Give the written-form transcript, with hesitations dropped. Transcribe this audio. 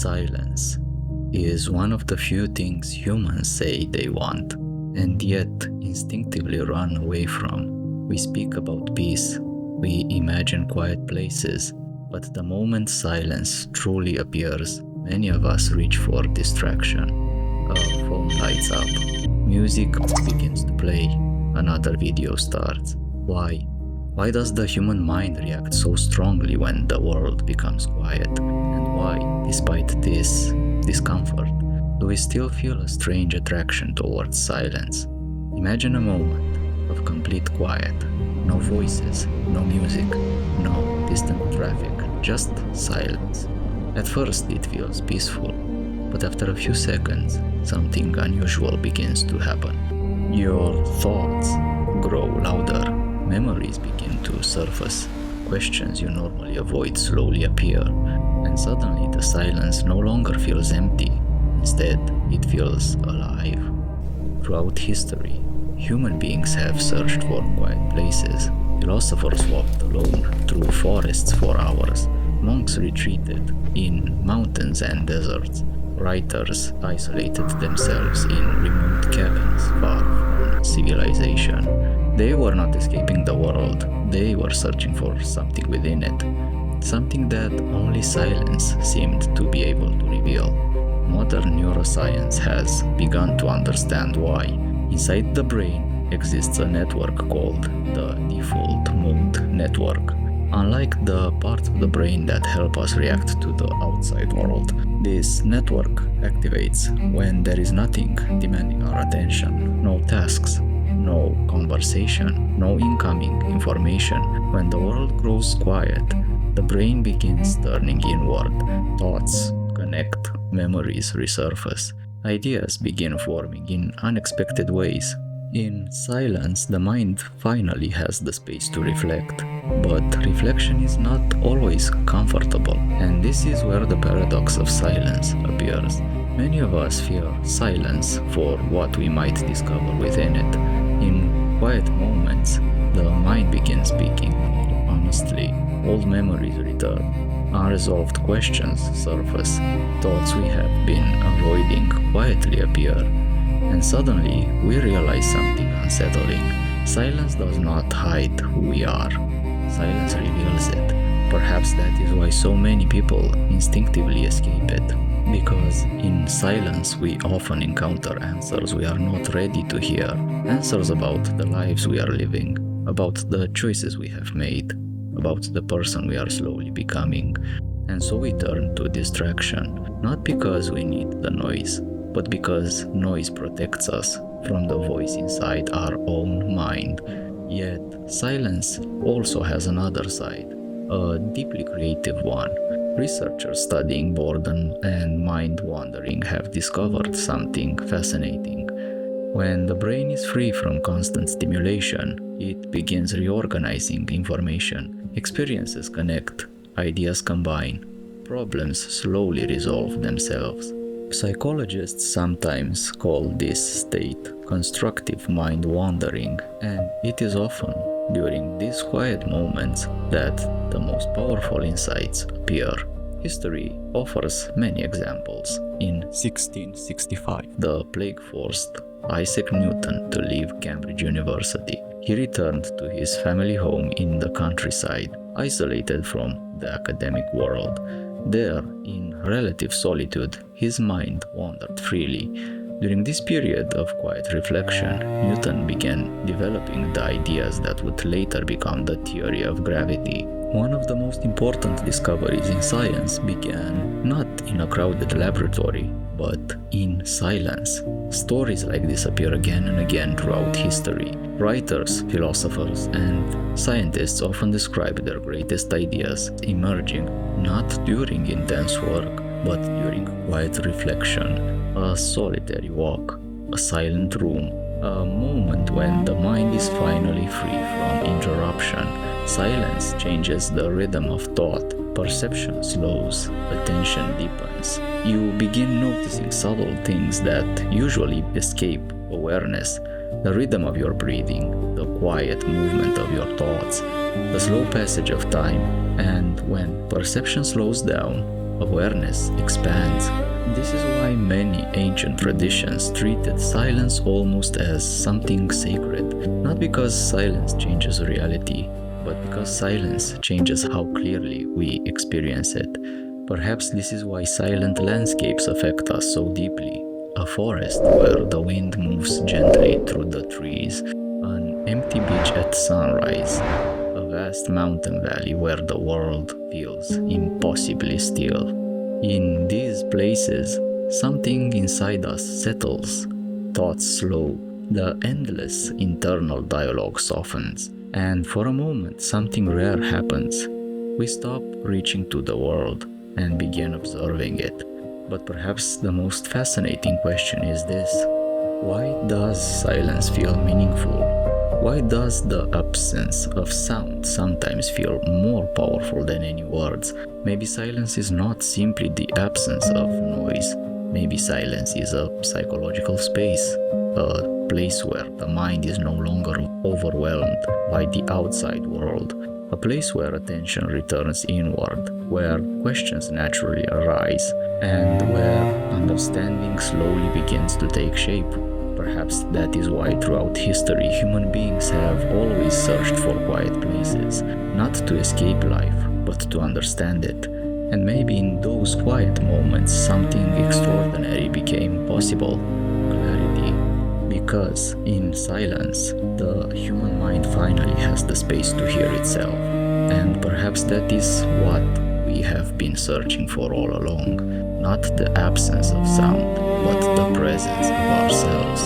Silence is one of the few things humans say they want, and yet instinctively run away from. We speak about peace, we imagine quiet places, but the moment silence truly appears, many of us reach for distraction. A phone lights up, music begins to play, another video starts. Why? Why does the human mind react so strongly when the world becomes quiet? And why, despite this discomfort, do we still feel a strange attraction towards silence? Imagine a moment of complete quiet. No voices, no music, no distant traffic, just silence. At first it feels peaceful, but after a few seconds, something unusual begins to happen. Your thoughts grow louder, memories begin to surface, questions you normally avoid slowly appear, and suddenly the silence no longer feels empty. Instead, it feels alive. Throughout history, human beings have searched for quiet places. Philosophers walked alone through forests for hours. Monks retreated in mountains and deserts. Writers isolated themselves in remote cabins far from civilization. They were not escaping the world, they were searching for something within it, something that only silence seemed to be able to reveal. Modern neuroscience has begun to understand why. Inside the brain exists a network called the default mode network. Unlike the parts of the brain that help us react to the outside world, this network activates when there is nothing demanding our attention, no tasks, no conversation, no incoming information. When the world grows quiet, the brain begins turning inward. Thoughts connect, memories resurface, ideas begin forming in unexpected ways. In silence, the mind finally has the space to reflect. But reflection is not always comfortable, and this is where the paradox of silence appears. Many of us fear silence for what we might discover within it. In quiet moments, the mind begins speaking honestly. Old memories return. Unresolved questions surface. Thoughts we have been avoiding quietly appear. And suddenly, we realize something unsettling. Silence does not hide who we are. Silence reveals it. Perhaps that is why so many people instinctively escape it. Because in silence we often encounter answers we are not ready to hear. Answers about the lives we are living, about the choices we have made, about the person we are slowly becoming. And so we turn to distraction, not because we need the noise, but because noise protects us from the voice inside our own mind. Yet, silence also has another side, a deeply creative one. Researchers studying boredom and mind wandering have discovered something fascinating. When the brain is free from constant stimulation, it begins reorganizing information. Experiences connect, ideas combine, problems slowly resolve themselves. Psychologists sometimes call this state constructive mind wandering, and it is often during these quiet moments that the most powerful insights appear. History offers many examples. In 1665, the plague forced Isaac Newton to leave Cambridge University. He returned to his family home in the countryside, isolated from the academic world. There, in relative solitude, his mind wandered freely. During this period of quiet reflection, Newton began developing the ideas that would later become the theory of gravity. One of the most important discoveries in science began not in a crowded laboratory, but in silence. Stories like this appear again and again throughout history. Writers, philosophers, and scientists often describe their greatest ideas emerging not during intense work, but during quiet reflection, a solitary walk, a silent room, a moment when the mind is finally free from interruption. Silence changes the rhythm of thought. Perception slows, attention deepens. You begin noticing subtle things that usually escape awareness. The rhythm of your breathing, the quiet movement of your thoughts, the slow passage of time. And when perception slows down, awareness expands. This is why many ancient traditions treated silence almost as something sacred, not because silence changes reality, but because silence changes how clearly we experience it. Perhaps this is why silent landscapes affect us so deeply. A forest where the wind moves gently through the trees, an empty beach at sunrise, a vast mountain valley where the world feels impossibly still. In these places, something inside us settles, thoughts slow, the endless internal dialogue softens, and for a moment something rare happens. We stop reaching to the world and begin observing it. But perhaps the most fascinating question is this: why does silence feel meaningful? Why does the absence of sound sometimes feel more powerful than any words? Maybe silence is not simply the absence of noise. Maybe silence is a psychological space, a place where the mind is no longer overwhelmed by the outside world, a place where attention returns inward, where questions naturally arise, and where understanding slowly begins to take shape. Perhaps that is why throughout history human beings have always searched for quiet places, not to escape life, but to understand it. And maybe in those quiet moments something extraordinary became possible: clarity. Because in silence, the human mind finally has the space to hear itself. And perhaps that is what we have been searching for all along. Not the absence of sound, but the presence of ourselves.